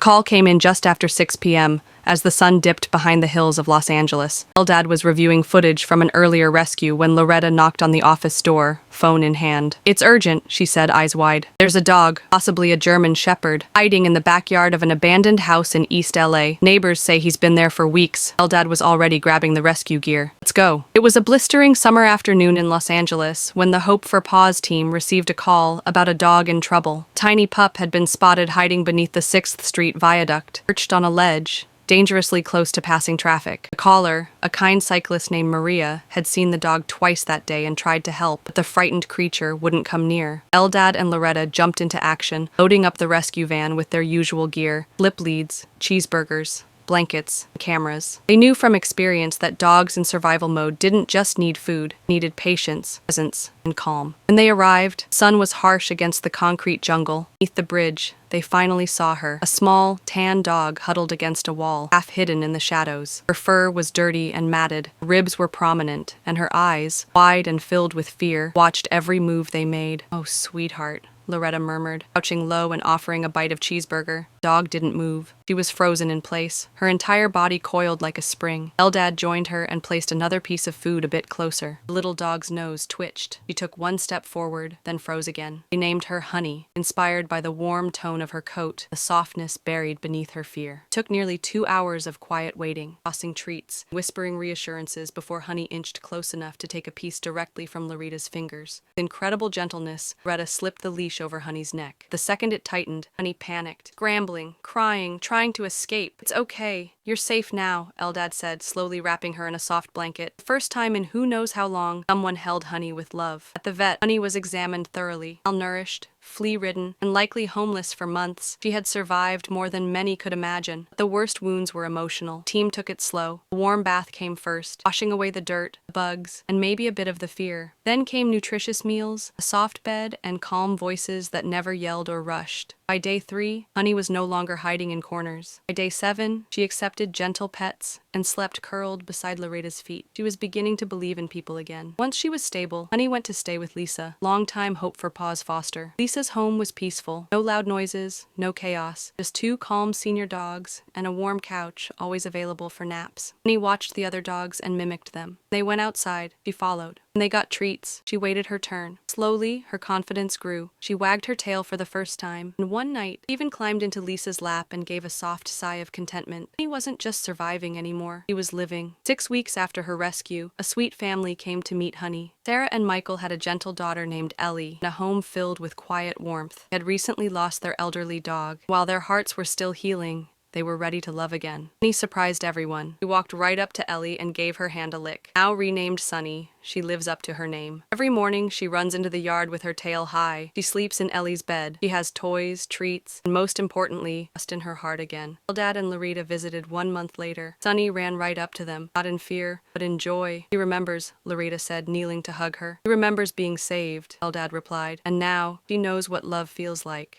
Call came in just after 6 p.m. as the sun dipped behind the hills of Los Angeles. Eldad was reviewing footage from an earlier rescue when Loreta knocked on the office door, phone in hand. "It's urgent," she said, eyes wide. "There's a dog, possibly a German shepherd, hiding in the backyard of an abandoned house in East LA. Neighbors say he's been there for weeks." Eldad was already grabbing the rescue gear. "Let's go." It was a blistering summer afternoon in Los Angeles when the Hope For Paws team received a call about a dog in trouble. Tiny pup had been spotted hiding beneath the 6th Street viaduct, perched on a ledge, dangerously close to passing traffic. The caller, a kind cyclist named Maria, had seen the dog twice that day and tried to help, but the frightened creature wouldn't come near. Eldad and Loreta jumped into action, loading up the rescue van with their usual gear: lip leads, cheeseburgers, blankets, and cameras. They knew from experience that dogs in survival mode didn't just need food, needed patience, presence, and calm. When they arrived, the sun was harsh against the concrete jungle. Beneath the bridge, they finally saw her, a small, tan dog huddled against a wall, half hidden in the shadows. Her fur was dirty and matted, her ribs were prominent, and her eyes, wide and filled with fear, watched every move they made. "Oh, sweetheart," Loreta murmured, crouching low and offering a bite of cheeseburger. The dog didn't move. She was frozen in place, her entire body coiled like a spring. Eldad joined her and placed another piece of food a bit closer. The little dog's nose twitched. She took one step forward, then froze again. They named her Honey, inspired by the warm tone of her coat, the softness buried beneath her fear. It took nearly 2 hours of quiet waiting, tossing treats, whispering reassurances before Honey inched close enough to take a piece directly from Loreta's fingers. With incredible gentleness, Loreta slipped the leash over Honey's neck. The second it tightened, Honey panicked, scrambling, crying, trying to escape. "It's okay. You're safe now," Eldad said, slowly wrapping her in a soft blanket. The first time in who knows how long, someone held Honey with love. At the vet, Honey was examined thoroughly. Malnourished, flea-ridden, and likely homeless for months, she had survived more than many could imagine. But the worst wounds were emotional. The team took it slow. A warm bath came first, washing away the dirt, the bugs, and maybe a bit of the fear. Then came nutritious meals, a soft bed, and calm voices that never yelled or rushed. By day 3, Honey was no longer hiding in corners. By day 7, she accepted gentle pets and slept curled beside Loreta's feet. She was beginning to believe in people again. Once she was stable, Honey went to stay with Lisa, longtime Hope For Paws foster. Lisa's home was peaceful. No loud noises, no chaos. Just 2 calm senior dogs and a warm couch always available for naps. Honey watched the other dogs and mimicked them. They went outside. She followed. When they got treats, she waited her turn. Slowly, her confidence grew. She wagged her tail for the first time, and one night, she even climbed into Lisa's lap and gave a soft sigh of contentment. He wasn't just surviving anymore. He was living. 6 weeks after her rescue, a sweet family came to meet Honey. Sarah and Michael had a gentle daughter named Ellie, and a home filled with quiet warmth. They had recently lost their elderly dog. While their hearts were still healing, they were ready to love again. Honey surprised everyone. She walked right up to Ellie and gave her hand a lick. Now renamed Sunny, she lives up to her name. Every morning, she runs into the yard with her tail high. She sleeps in Ellie's bed. She has toys, treats, and most importantly, trust in her heart again. Eldad and Loreta visited 1 month later. Sunny ran right up to them, not in fear, but in joy. "He remembers," Loreta said, kneeling to hug her. "He remembers being saved," Eldad replied. "And now, she knows what love feels like."